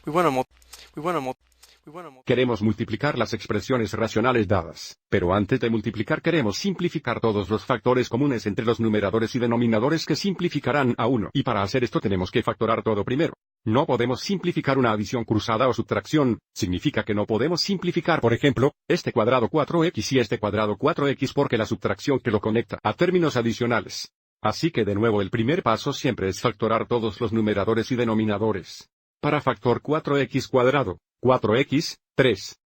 We want to mul- we want to mul- we want to mul- Queremos multiplicar las expresiones racionales dadas, pero antes de multiplicar queremos simplificar todos los factores comunes entre los numeradores y denominadores que simplificarán a 1. Y para hacer esto tenemos que factorar todo primero. No podemos simplificar una adición cruzada o subtracción, significa que no podemos simplificar por ejemplo, este cuadrado 4x y este cuadrado 4x porque la subtracción que lo conecta a términos adicionales. Así que de nuevo el primer paso siempre es factorar todos los numeradores y denominadores. Para factor 4x cuadrado, 4x, 3.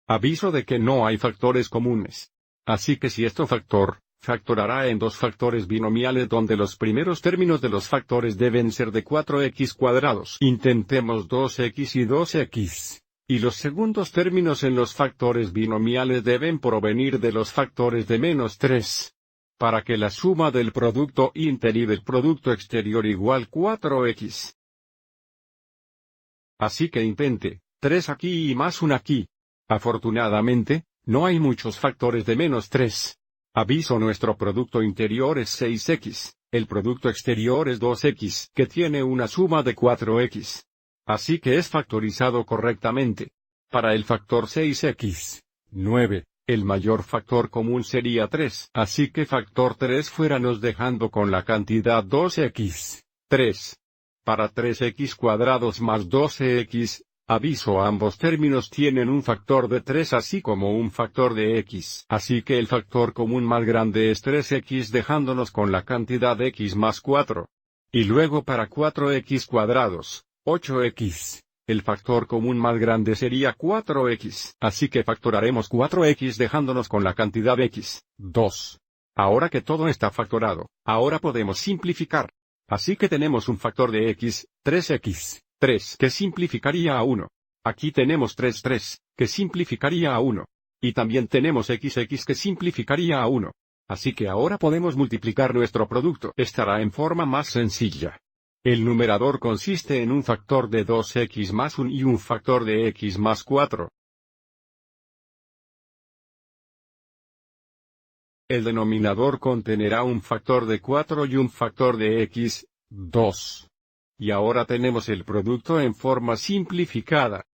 Aviso de que no hay factores comunes. Así que si esto factorará en dos factores binomiales donde los primeros términos de los factores deben ser de 4x cuadrados. Intentemos 2x y 2x. Y los segundos términos en los factores binomiales deben provenir de los factores de menos 3. Para que la suma del producto inter y del producto exterior igual 4x. Así que intente, 3 aquí y más 1 aquí. Afortunadamente, no hay muchos factores de menos 3. Aviso, nuestro producto interior es 6x, el producto exterior es 2x, que tiene una suma de 4x. Así que es factorizado correctamente. Para el factor 6x, 9, el mayor factor común sería 3. Así que factor 3 fuera nos dejando con la cantidad 2x, 3. Para 3x cuadrados más 12x, aviso, ambos términos tienen un factor de 3 así como un factor de x. Así que el factor común más grande es 3x dejándonos con la cantidad x más 4. Y luego para 4x cuadrados, 8x, el factor común más grande sería 4x. Así que factoraremos 4x dejándonos con la cantidad x, 2. Ahora que todo está factorado, ahora podemos simplificar. Así que tenemos un factor de x, 3x, 3, que simplificaría a 1. Aquí tenemos 3, que simplificaría a 1. Y también tenemos xx que simplificaría a 1. Así que ahora podemos multiplicar nuestro producto. Estará en forma más sencilla. El numerador consiste en un factor de 2x más 1 y un factor de x más 4. El denominador contenerá un factor de 4 y un factor de x, 2. Y ahora tenemos el producto en forma simplificada.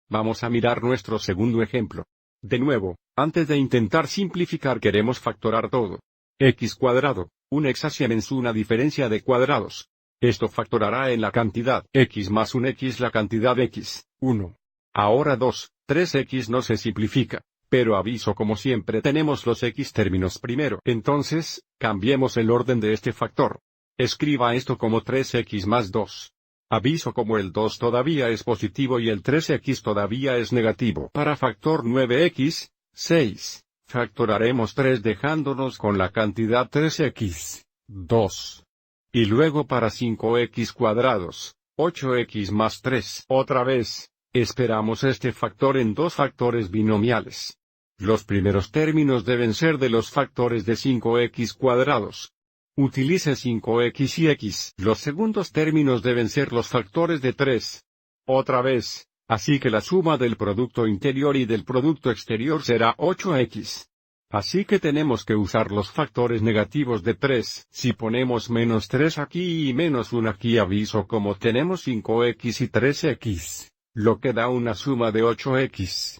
Vamos a mirar nuestro segundo ejemplo. De nuevo, antes de intentar simplificar queremos factorar todo. X cuadrado, un exacian es una diferencia de cuadrados. Esto factorará en la cantidad x más 1x la cantidad x, 1. Ahora 2, 3x no se simplifica. Pero aviso, como siempre tenemos los x términos primero. Entonces, cambiemos el orden de este factor. Escriba esto como 3x más 2. Aviso, como el 2 todavía es positivo y el 3x todavía es negativo. Para factor 9x, 6, factoraremos 3 dejándonos con la cantidad 3x, 2. Y luego para 5x cuadrados, 8x más 3. Otra vez, esperamos este factor en dos factores binomiales. Los primeros términos deben ser de los factores de 5x cuadrados. Utilice 5x y x. Los segundos términos deben ser los factores de 3. Otra vez, así que la suma del producto interior y del producto exterior será 8x. Así que tenemos que usar los factores negativos de 3. Si ponemos menos 3 aquí y menos 1 aquí, aviso, como tenemos 5x y 3x, lo que da una suma de 8x.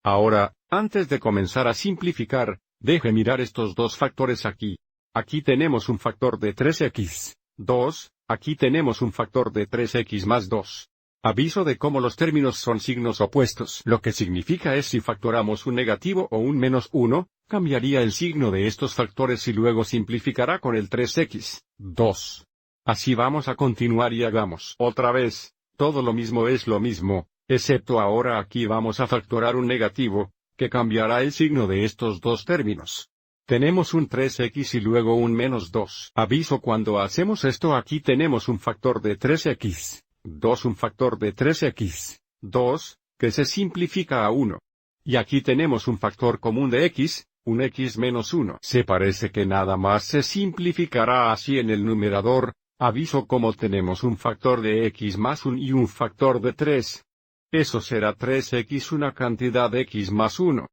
Ahora, antes de comenzar a simplificar, deje mirar estos dos factores aquí. Aquí tenemos un factor de 3x, 2, aquí tenemos un factor de 3x más 2. Aviso de cómo los términos son signos opuestos. Lo que significa es si factoramos un negativo o un menos 1, cambiaría el signo de estos factores y luego simplificará con el 3x, 2. Así vamos a continuar y hagamos otra vez, todo lo mismo es lo mismo. Excepto ahora aquí vamos a factorar un negativo, que cambiará el signo de estos dos términos. Tenemos un 3x y luego un menos 2. Aviso, cuando hacemos esto aquí tenemos un factor de 3x, 2 un factor de 3x, 2, que se simplifica a 1. Y aquí tenemos un factor común de x, un x menos 1. Se parece que nada más se simplificará así en el numerador. Aviso, como tenemos un factor de x más 1 y un factor de 3. Eso será 3x una cantidad x más 1.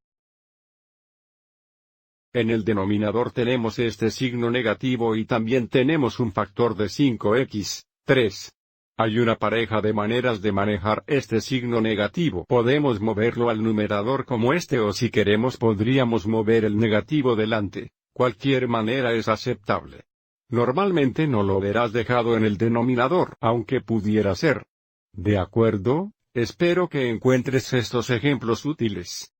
En el denominador tenemos este signo negativo y también tenemos un factor de 5x, 3. Hay una pareja de maneras de manejar este signo negativo. Podemos moverlo al numerador como este o si queremos podríamos mover el negativo delante. Cualquier manera es aceptable. Normalmente no lo verás dejado en el denominador, aunque pudiera ser. ¿De acuerdo? Espero que encuentres estos ejemplos útiles.